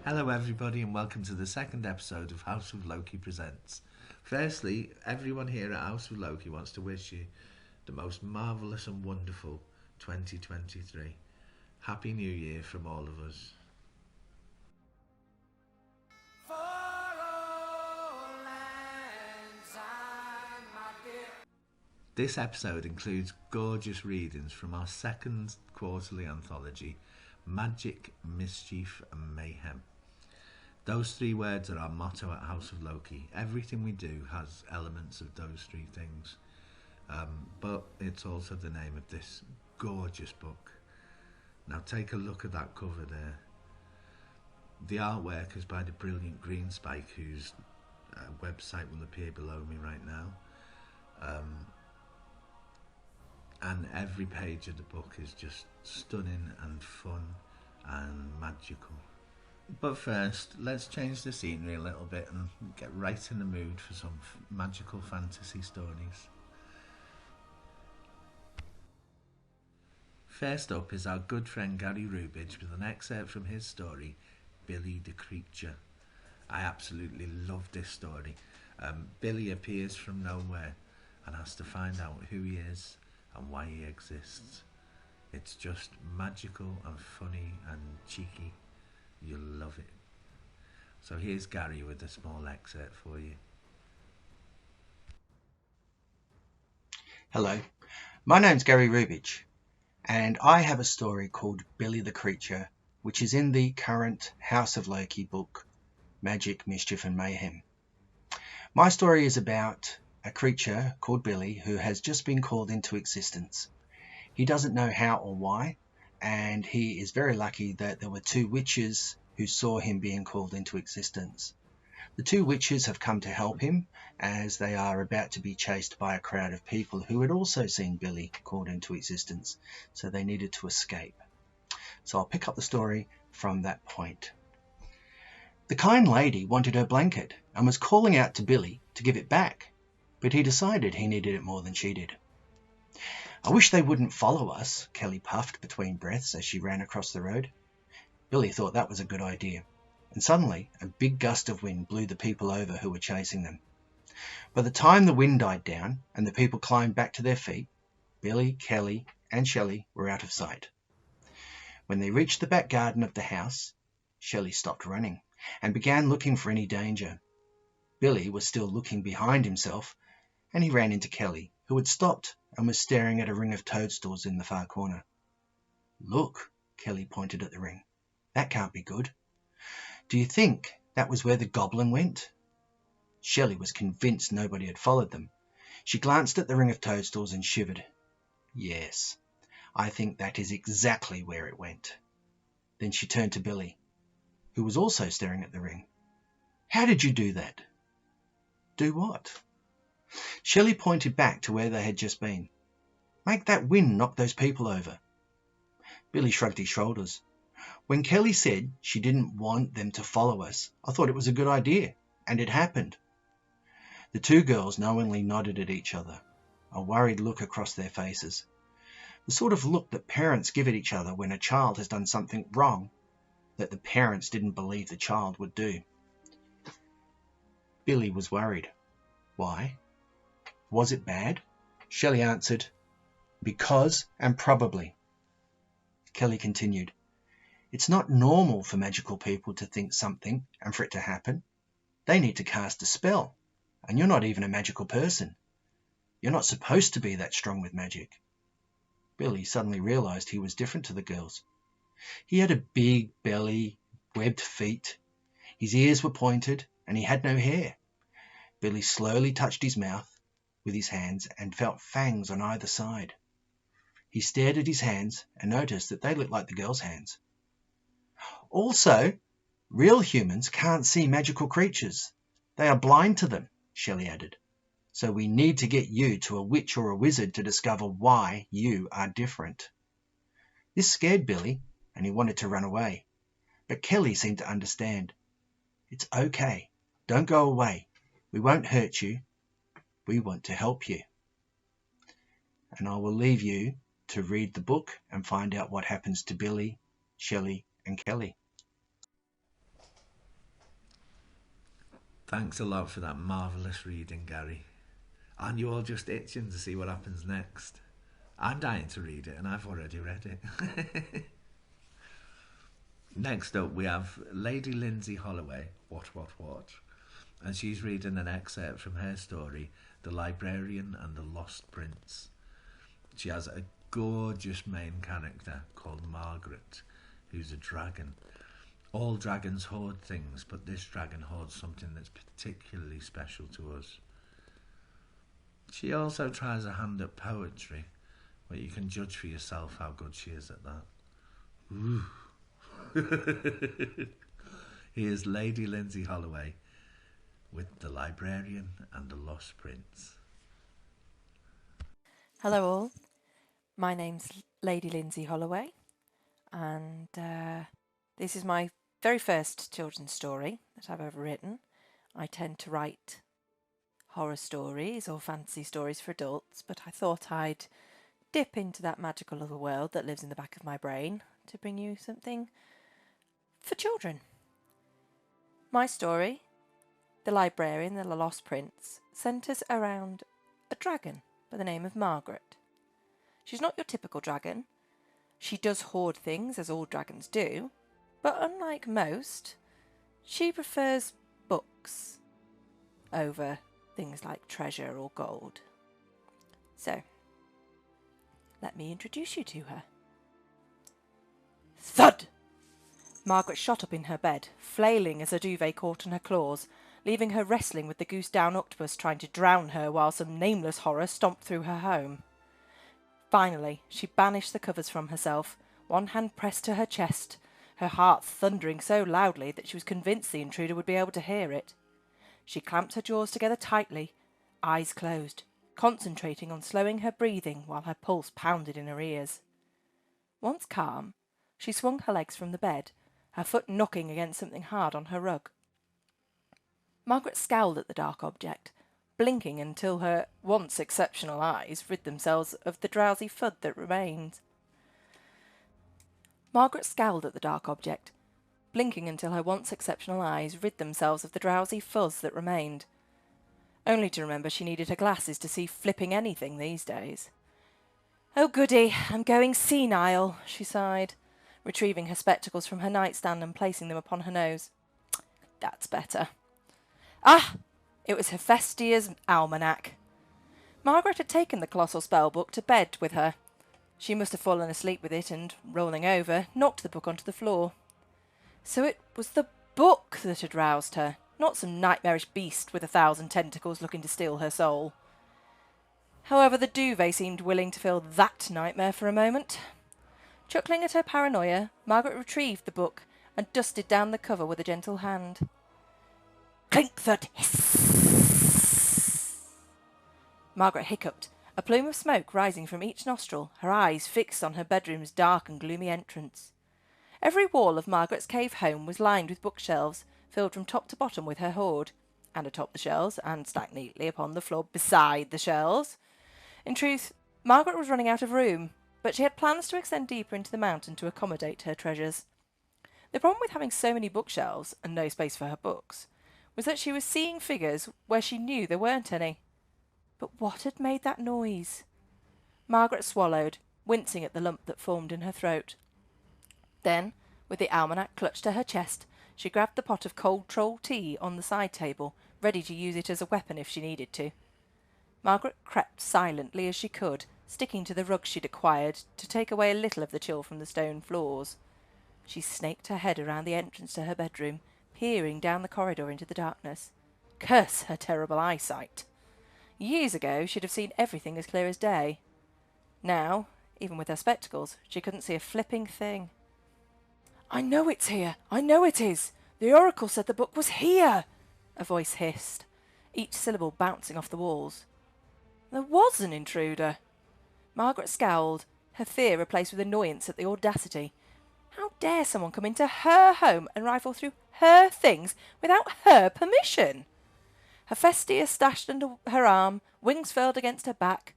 Hello everybody and welcome to the second episode of House of Loki Presents. Firstly, everyone here at House of Loki wants to wish you the most marvellous and wonderful 2023. Happy New Year from all of us. This episode includes gorgeous readings from our second quarterly anthology, Magic, Mischief and Mayhem. Those three words are our motto at House of Loki. Everything we do has elements of those three things. But it's also the name of this gorgeous book. Now take a look at that cover there. The artwork is by the brilliant Green Spike, whose website will appear below me right now. And every page of the book is just stunning and fun and magical. But first, let's change the scenery a little bit and get right in the mood for some magical fantasy stories. First up is our good friend Gary Rubidge with an excerpt from his story, Billy the Creature. I absolutely love this story. Billy appears from nowhere and has to find out who he is and why he exists. It's just magical and funny and cheeky. You'll love it. So here's Gary with a small excerpt for you. Hello, my name's Gary Rubidge, and I have a story called Billy the Creature, which is in the current House of Loki book, Magic, Mischief and Mayhem. My story is about a creature called Billy who has just been called into existence. He doesn't know how or why, and he is very lucky that there were two witches who saw him being called into existence. The two witches have come to help him as they are about to be chased by a crowd of people who had also seen Billy called into existence, so they needed to escape. So I'll pick up the story from that point. The kind lady wanted her blanket and was calling out to Billy to give it back, but he decided he needed it more than she did. I wish they wouldn't follow us, Kelly puffed between breaths as she ran across the road. Billy thought that was a good idea, and suddenly a big gust of wind blew the people over who were chasing them. By the time the wind died down and the people climbed back to their feet, Billy, Kelly and Shelley were out of sight. When they reached the back garden of the house, Shelley stopped running and began looking for any danger. Billy was still looking behind himself, and he ran into Kelly, who had stopped and was staring at a ring of toadstools in the far corner. "Look," Kelly pointed at the ring. "That can't be good. Do you think that was where the goblin went?" Shelley was convinced nobody had followed them. She glanced at the ring of toadstools and shivered. "Yes, I think that is exactly where it went." Then she turned to Billy, who was also staring at the ring. "How did you do that?" "Do what?" Shelley pointed back to where they had just been. "Make that wind knock those people over." Billy shrugged his shoulders. "When Kelly said she didn't want them to follow us, I thought it was a good idea, and it happened." The two girls knowingly nodded at each other, a worried look across their faces. The sort of look that parents give at each other when a child has done something wrong that the parents didn't believe the child would do. Billy was worried. Why? Was it bad? Shelley answered, "Because and probably." Kelly continued, "It's not normal for magical people to think something and for it to happen. They need to cast a spell, and you're not even a magical person. You're not supposed to be that strong with magic." Billy suddenly realized he was different to the girls. He had a big belly, webbed feet. His ears were pointed, and he had no hair. Billy slowly touched his mouth with his hands and felt fangs on either side. He stared at his hands and noticed that they looked like the girls' hands. "Also, real humans can't see magical creatures. They are blind to them," Shelley added. "So we need to get you to a witch or a wizard to discover why you are different." This scared Billy, and he wanted to run away. But Kelly seemed to understand. "It's okay. Don't go away. We won't hurt you. We want to help you." And I will leave you to read the book and find out what happens to Billy, Shelley and Kelly. Thanks a lot for that marvellous reading, Gary. And you all just itching to see what happens next. I'm dying to read it, and I've already read it. Next up, we have Lady Lindsay Holloway, what, and she's reading an excerpt from her story, The Librarian and the Lost Prince. She has a gorgeous main character called Margaret, who's a dragon. All dragons hoard things, but this dragon hoards something that's particularly special to us. She also tries a hand at poetry, but you can judge for yourself how good she is at that. Ooh. Here's Lady Lindsay Holloway with The Librarian and the Lost Prince. Hello all, my name's Lady Lindsay Holloway, and this is my very first children's story that I've ever written. I tend to write horror stories or fantasy stories for adults, but I thought I'd dip into that magical little world that lives in the back of my brain to bring you something for children. My story, The Librarian and the Lost Prince, centres around a dragon by the name of Margaret. She's not your typical dragon. She does hoard things, as all dragons do, but unlike most, she prefers books over things like treasure or gold. So, let me introduce you to her. Thud! Margaret shot up in her bed, flailing as a duvet caught in her claws, leaving her wrestling with the goose-down octopus trying to drown her while some nameless horror stomped through her home. Finally, she banished the covers from herself, one hand pressed to her chest, her heart thundering so loudly that she was convinced the intruder would be able to hear it. She clamped her jaws together tightly, eyes closed, concentrating on slowing her breathing while her pulse pounded in her ears. Once calm, she swung her legs from the bed, her foot knocking against something hard on her rug. Margaret scowled at the dark object, blinking until her once exceptional eyes rid themselves of the drowsy fuzz that remained. Margaret scowled at the dark object, blinking until her once exceptional eyes rid themselves of the drowsy fuzz that remained, only to remember she needed her glasses to see flipping anything these days. "Oh goody, I'm going senile," she sighed, retrieving her spectacles from her nightstand and placing them upon her nose. "That's better." Ah! It was Hephaestus's almanac. Margaret had taken the colossal spell book to bed with her. She must have fallen asleep with it and, rolling over, knocked the book onto the floor. So it was the book that had roused her, not some nightmarish beast with 1,000 tentacles looking to steal her soul. However, the duvet seemed willing to fill that nightmare for a moment. Chuckling at her paranoia, Margaret retrieved the book and dusted down the cover with a gentle hand. Clink, thud, hiss! Margaret hiccuped, a plume of smoke rising from each nostril, her eyes fixed on her bedroom's dark and gloomy entrance. Every wall of Margaret's cave home was lined with bookshelves, filled from top to bottom with her hoard, and atop the shelves, and stacked neatly upon the floor beside the shelves. In truth, Margaret was running out of room, but she had plans to extend deeper into the mountain to accommodate her treasures. The problem with having so many bookshelves and no space for her books was that she was seeing figures where she knew there weren't any. But what had made that noise? Margaret swallowed, wincing at the lump that formed in her throat. Then, with the almanac clutched to her chest, she grabbed the pot of cold troll tea on the side table, ready to use it as a weapon if she needed to. Margaret crept silently as she could, sticking to the rug she'd acquired to take away a little of the chill from the stone floors. She snaked her head around the entrance to her bedroom, peering down the corridor into the darkness. Curse her terrible eyesight! Years ago she'd have seen everything as clear as day. Now, even with her spectacles, she couldn't see a flipping thing. "I know it's here! I know it is! The oracle said the book was here!" a voice hissed, each syllable bouncing off the walls. There was an intruder. Margaret scowled, her fear replaced with annoyance at the audacity. How dare someone come into her home and rifle through her things without her permission? Hephaestus stashed under her arm, wings furled against her back.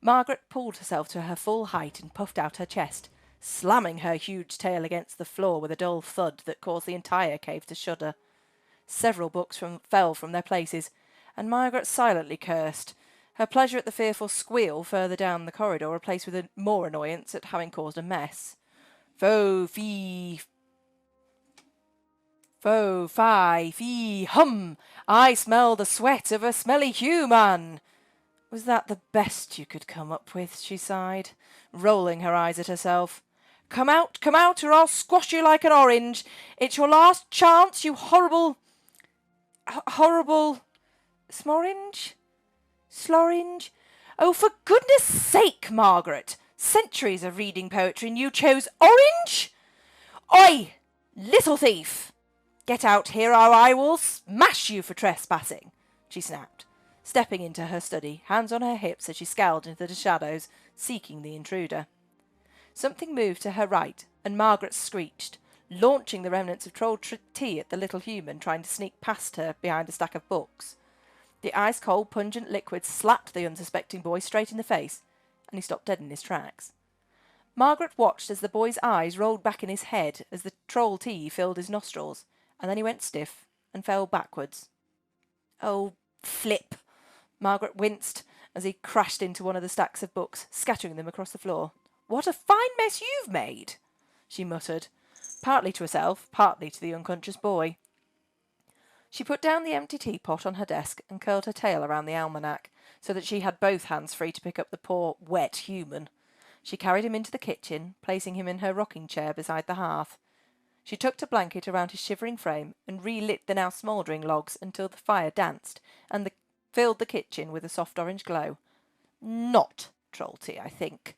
Margaret pulled herself to her full height and puffed out her chest, slamming her huge tail against the floor with a dull thud that caused the entire cave to shudder. Several books fell from their places, and Margaret silently cursed, her pleasure at the fearful squeal further down the corridor replaced with more annoyance at having caused a mess. Fo, fee, fo, fi, fee, hum! I smell the sweat of a smelly human! Was that the best you could come up with? She sighed, rolling her eyes at herself. Come out, or I'll squash you like an orange. It's your last chance, you horrible... Smorange? Slorange? Oh, for goodness sake, Margaret! Centuries of reading poetry and you chose orange? Oi, little thief! Get out here or I will smash you for trespassing, she snapped, stepping into her study, hands on her hips as she scowled into the shadows, seeking the intruder. Something moved to her right, and Margaret screeched, launching the remnants of troll tea at the little human trying to sneak past her behind a stack of books. The ice-cold, pungent liquid slapped the unsuspecting boy straight in the face, and he stopped dead in his tracks. Margaret watched as the boy's eyes rolled back in his head as the troll tea filled his nostrils, and then he went stiff and fell backwards. Oh, flip! Margaret winced as he crashed into one of the stacks of books, scattering them across the floor. What a fine mess you've made, she muttered, partly to herself, partly to the unconscious boy. She put down the empty teapot on her desk and curled her tail around the almanac, so that she had both hands free to pick up the poor, wet human. She carried him into the kitchen, placing him in her rocking chair beside the hearth. She tucked a blanket around his shivering frame and relit the now smouldering logs until the fire danced and filled the kitchen with a soft orange glow. Not troll tea, I think.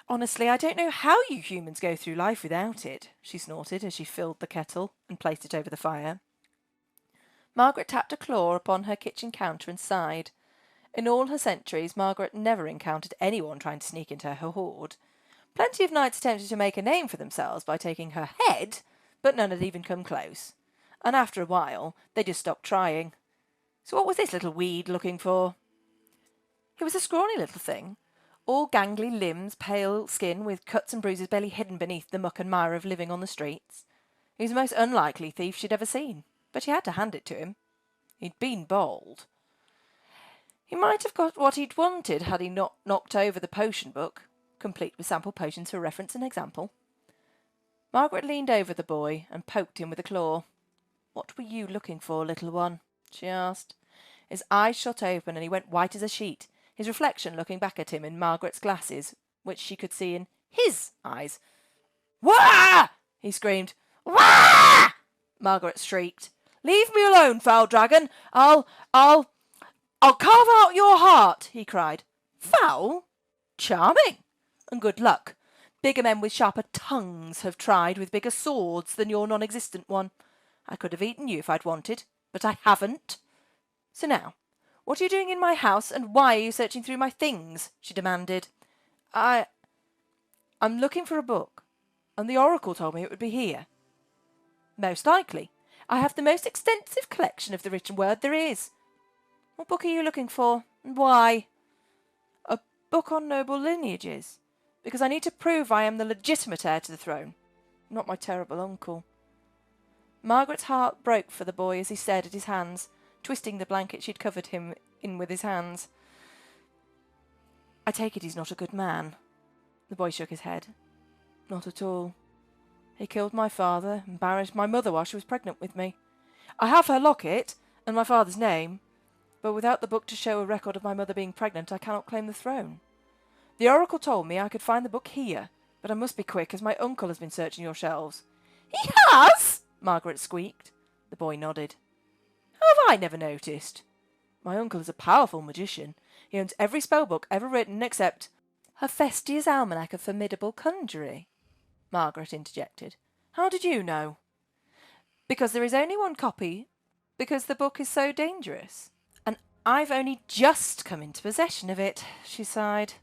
Honestly, I don't know how you humans go through life without it, she snorted as she filled the kettle and placed it over the fire. Margaret tapped a claw upon her kitchen counter and sighed. In all her centuries, Margaret never encountered anyone trying to sneak into her hoard. Plenty of knights attempted to make a name for themselves by taking her head, but none had even come close. And after a while, they just stopped trying. So what was this little weed looking for? It was a scrawny little thing, all gangly limbs, pale skin, with cuts and bruises barely hidden beneath the muck and mire of living on the streets. He was the most unlikely thief she'd ever seen, but she had to hand it to him. He'd been bold. He might have got what he'd wanted had he not knocked over the potion book, complete with sample potions for reference and example. Margaret leaned over the boy and poked him with a claw. What were you looking for, little one? She asked. His eyes shot open and he went white as a sheet, his reflection looking back at him in Margaret's glasses, which she could see in his eyes. Wah! He screamed. Wah! Margaret shrieked. Leave me alone, foul dragon! I'll carve out your heart, he cried. Foul? Charming! And good luck. Bigger men with sharper tongues have tried with bigger swords than your non-existent one. I could have eaten you if I'd wanted, but I haven't. So now, what are you doing in my house, and why are you searching through my things? She demanded. I'm looking for a book, and the oracle told me it would be here. Most likely. I have the most extensive collection of the written word there is. What book are you looking for, and why? A book on noble lineages, because I need to prove I am the legitimate heir to the throne, not my terrible uncle. Margaret's heart broke for the boy as he stared at his hands, twisting the blanket she'd covered him in with his hands. I take it he's not a good man. The boy shook his head. Not at all. He killed my father and married my mother while she was pregnant with me. I have her locket and my father's name, but without the book to show a record of my mother being pregnant, I cannot claim the throne. The oracle told me I could find the book here, but I must be quick, as my uncle has been searching your shelves. He has? Margaret squeaked. The boy nodded. How have I never noticed? My uncle is a powerful magician. He owns every spell book ever written except Hephaestus' Almanac of Formidable Conjury, Margaret interjected. How did you know? Because there is only one copy, because the book is so dangerous. And I've only just come into possession of it, she sighed.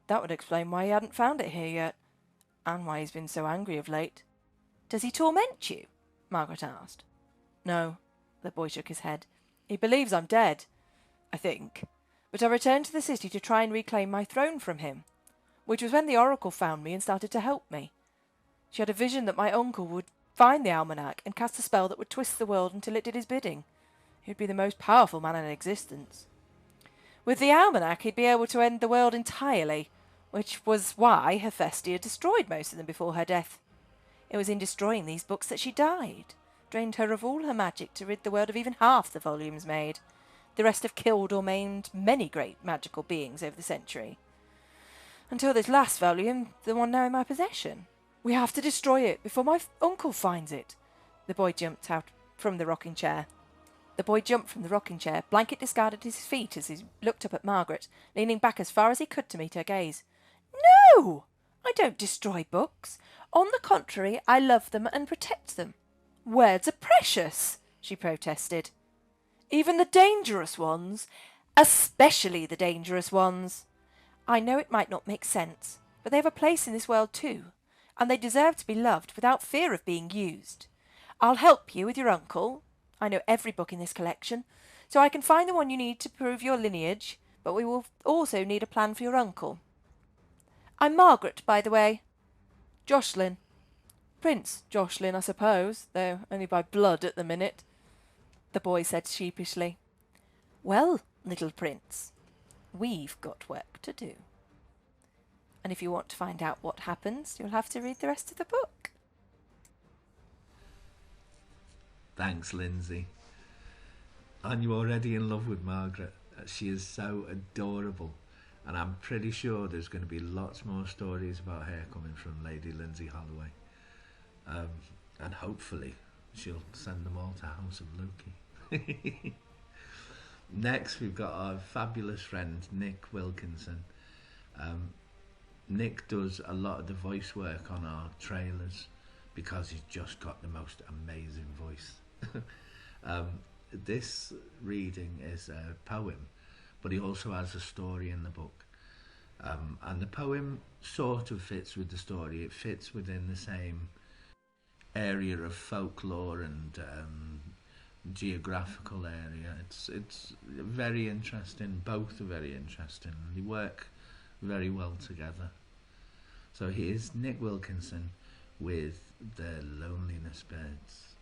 That would explain why he hadn't found it here yet, and why he's been so angry of late. Does he torment you? Margaret asked. No, the boy shook his head. He believes I'm dead, I think, but I returned to the city to try and reclaim my throne from him, which was when the oracle found me and started to help me. She had a vision that my uncle would find the almanac and cast a spell that would twist the world until it did his bidding. He'd be the most powerful man in existence. With the almanac, he'd be able to end the world entirely, which was why Hephaestia destroyed most of them before her death. It was in destroying these books that she died, drained her of all her magic to rid the world of even half the volumes made. The rest have killed or maimed many great magical beings over the century. Until this last volume, the one now in my possession. We have to destroy it before my uncle finds it. The boy jumped from the rocking chair, blanket discarded at his feet as he looked up at Margaret, leaning back as far as he could to meet her gaze. No! I don't destroy books. On the contrary, I love them and protect them. Words are precious, she protested. Even the dangerous ones, especially the dangerous ones. I know it might not make sense, but they have a place in this world too, and they deserve to be loved without fear of being used. I'll help you with your uncle. I know every book in this collection, so I can find the one you need to prove your lineage, but we will also need a plan for your uncle. I'm Margaret, by the way. Jocelyn. Prince Jocelyn, I suppose, though only by blood at the minute, the boy said sheepishly. Well, little prince, we've got work to do. And if you want to find out what happens, you'll have to read the rest of the book. Thanks, Lindsay. Aren't you already in love with Margaret? She is so adorable, and I'm pretty sure there's going to be lots more stories about her coming from Lady Lindsay Holloway. And hopefully she'll send them all to House of Loki. Next, we've got our fabulous friend Nick Wilkinson. Nick does a lot of the voice work on our trailers because he's just got the most amazing voice. This reading is a poem, but he also has a story in the book. And the poem sort of fits with the story. It fits within the same area of folklore and geographical area. It's very interesting. Both are very interesting. They work very well together. So here's Nick Wilkinson with The Loneliness Birds.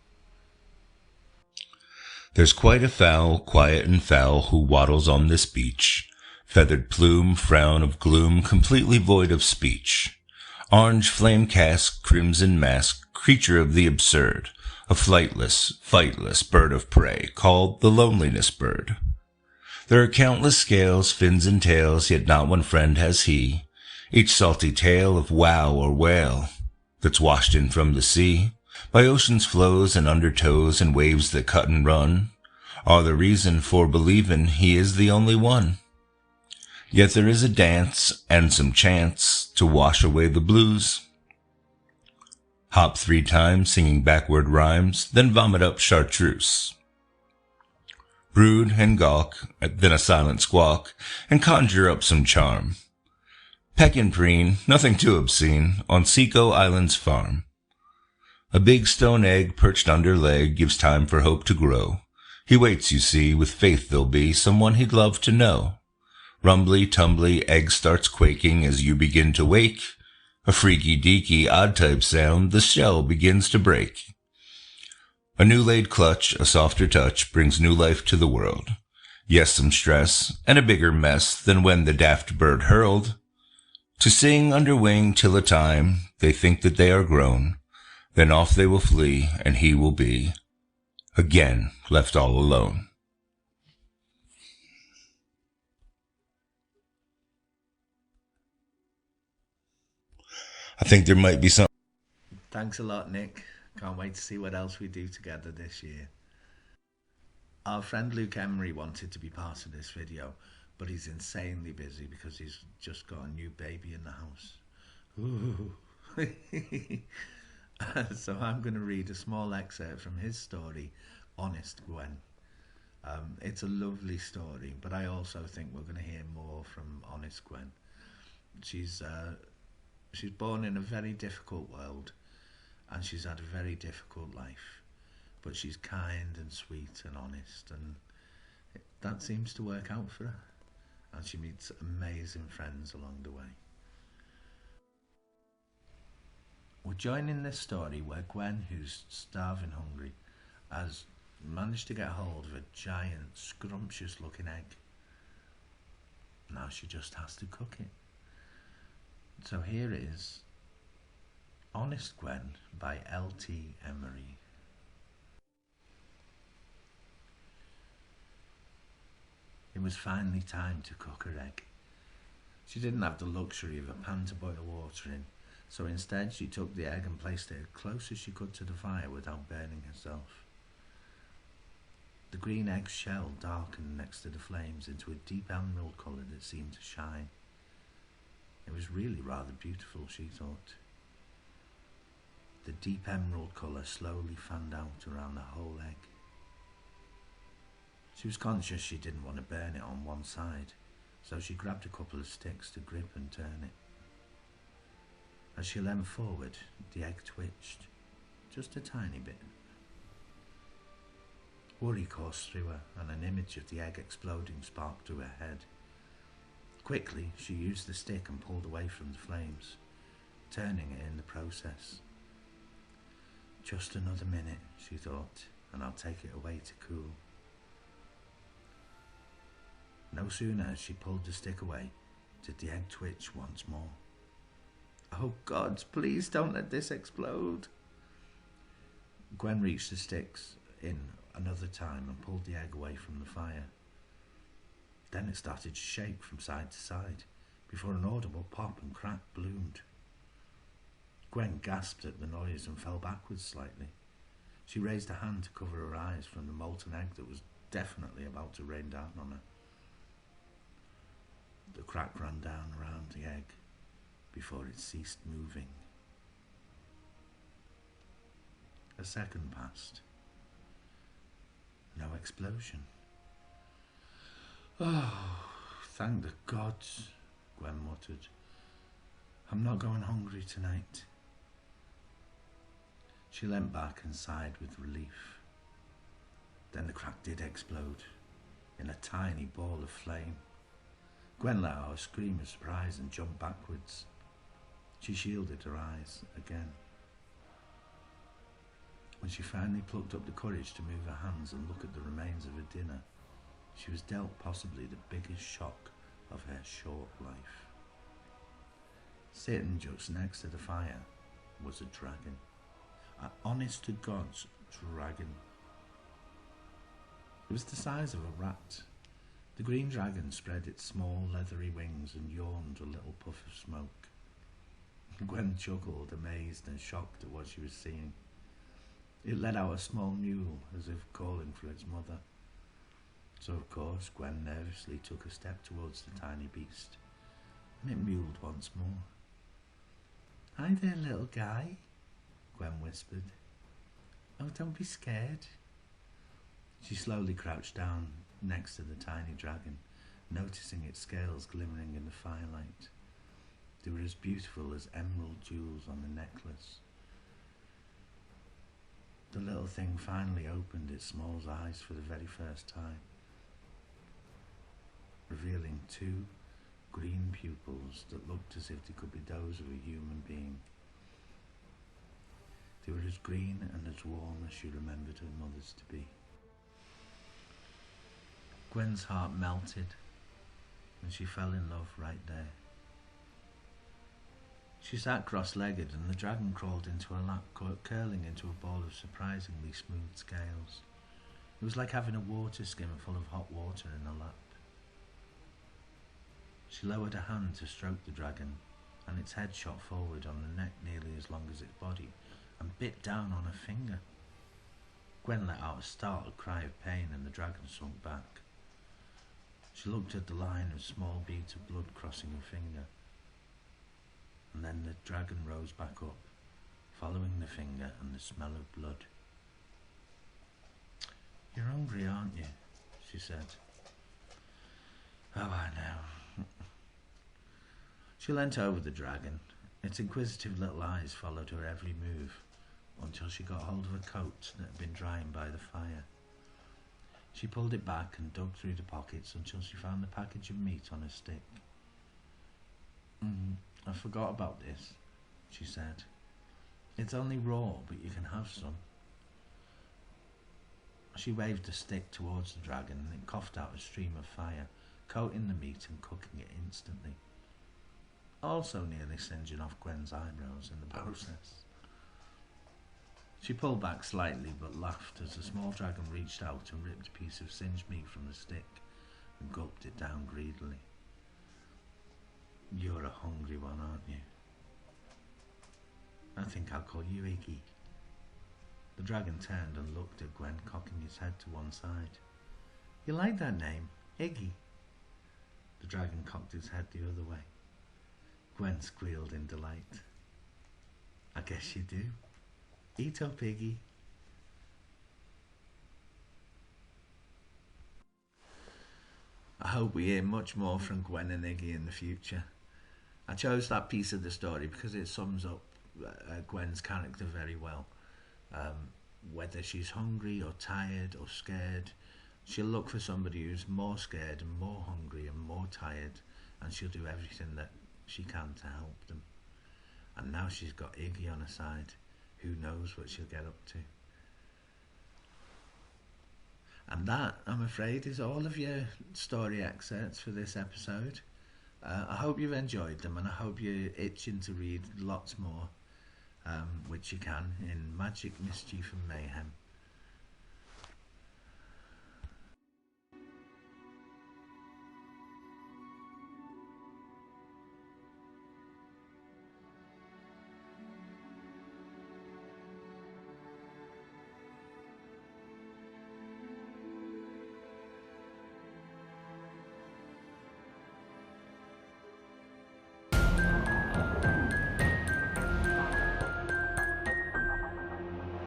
There's quite a fowl, quiet and foul, who waddles on this beach. Feathered plume, frown of gloom, completely void of speech. Orange flame cask, crimson mask, creature of the absurd, a flightless, fightless bird of prey, called the loneliness bird. There are countless scales, fins and tails, yet not one friend has he. Each salty tale of wow or whale, that's washed in from the sea, by ocean's flows and undertows and waves that cut and run, are the reason for believin' he is the only one. Yet there is a dance and some chance to wash away the blues. Hop 3 times, singing backward rhymes, then vomit up chartreuse. Brood and gawk, then a silent squawk, and conjure up some charm. Peck and preen, nothing too obscene, on Seco Island's farm. A big stone egg perched under leg gives time for hope to grow. He waits, you see, with faith there'll be someone he'd love to know. Rumbly, tumbly, egg starts quaking as you begin to wake. A freaky deaky, odd type sound, the shell begins to break. A new laid clutch, a softer touch, brings new life to the world. Yes, some stress, and a bigger mess than when the daft bird hurled. To sing under wing till a time they think that they are grown. Then off they will flee, and he will be again left all alone. I think there might be some. Thanks a lot, Nick. Can't wait to see what else we do together this year. Our friend Luke Emery wanted to be part of this video, but he's insanely busy because he's just got a new baby in the house. Ooh. So I'm going to read a small excerpt from his story, Honest Gwen. It's a lovely story, but I also think we're going to hear more from Honest Gwen. She's born in a very difficult world, and she's had a very difficult life, but she's kind and sweet and honest, and that seems to work out for her, and she meets amazing friends along the way. We're joining this story where Gwen, who's starving hungry, has managed to get hold of a giant, scrumptious looking egg. Now she just has to cook it. So here it is, Honest Gwen by L.T. Emery. It was finally time to cook her egg. She didn't have the luxury of a pan to boil water in, so instead she took the egg and placed it as close as she could to the fire without burning herself. The green egg shell darkened next to the flames into a deep emerald colour that seemed to shine. It was really rather beautiful, she thought. The deep emerald colour slowly fanned out around the whole egg. She was conscious she didn't want to burn it on one side, so she grabbed a couple of sticks to grip and turn it. As she leaned forward, the egg twitched, just a tiny bit. Worry coursed through her, and an image of the egg exploding sparked through her head. Quickly, she used the stick and pulled away from the flames, turning it in the process. Just another minute, she thought, and I'll take it away to cool. No sooner had she pulled the stick away did the egg twitch once more. Oh God, please don't let this explode. Gwen reached the sticks in another time and pulled the egg away from the fire. Then it started to shake from side to side before an audible pop and crack bloomed. Gwen gasped at the noise and fell backwards slightly. She raised a hand to cover her eyes from the molten egg that was definitely about to rain down on her. The crack ran down around the egg before it ceased moving. A second passed. No explosion. Oh, thank the gods, Gwen muttered. I'm not going hungry tonight. She leant back and sighed with relief. Then the crack did explode in a tiny ball of flame. Gwen let out a scream of surprise and jumped backwards. She shielded her eyes again. When she finally plucked up the courage to move her hands and look at the remains of her dinner, she was dealt possibly the biggest shock of her short life. Sitting just next to the fire was a dragon. An honest to God's dragon. It was the size of a rat. The green dragon spread its small leathery wings and yawned a little puff of smoke. Gwen chuckled, amazed and shocked at what she was seeing. It let out a small mew, as if calling for its mother. So of course Gwen nervously took a step towards the tiny beast, and it mewed once more. Hi there, little guy, Gwen whispered. Oh, don't be scared. She slowly crouched down next to the tiny dragon, noticing its scales glimmering in the firelight. They were as beautiful as emerald jewels on the necklace. The little thing finally opened its small eyes for the very first time, revealing two green pupils that looked as if they could be those of a human being. They were as green and as warm as she remembered her mother's to be. Gwen's heart melted, and she fell in love right there. She sat cross-legged, and the dragon crawled into her lap, curling into a ball of surprisingly smooth scales. It was like having a water skimmer full of hot water in her lap. She lowered a hand to stroke the dragon, and its head shot forward on the neck nearly as long as its body, and bit down on her finger. Gwen let out a startled cry of pain, and the dragon sunk back. She looked at the line of small beads of blood crossing her finger, and then the dragon rose back up, following the finger and the smell of blood. You're hungry, aren't you? She said. Oh, I know. She leant over the dragon. Its inquisitive little eyes followed her every move until she got hold of a coat that had been drying by the fire. She pulled it back and dug through the pockets until she found the package of meat on a stick. I forgot about this, she said. It's only raw, but you can have some. She waved a stick towards the dragon and it coughed out a stream of fire, coating the meat and cooking it instantly. Also nearly singeing off Gwen's eyebrows in the process. She pulled back slightly but laughed as the small dragon reached out and ripped a piece of singed meat from the stick and gulped it down greedily. You're a hungry one, aren't you? I think I'll call you Iggy. The dragon turned and looked at Gwen, cocking his head to one side. You like that name, Iggy? The dragon cocked his head the other way. Gwen squealed in delight. I guess you do. Eat up, Iggy. I hope we hear much more from Gwen and Iggy in the future. I chose that piece of the story because it sums up Gwen's character very well. Whether she's hungry or tired or scared, she'll look for somebody who's more scared and more hungry and more tired, and she'll do everything that she can to help them. And now she's got Iggy on her side. Who knows what she'll get up to. And that, I'm afraid, is all of your story excerpts for this episode. I hope you've enjoyed them, and I hope you're itching to read lots more, which you can in Magic, Mischief and Mayhem.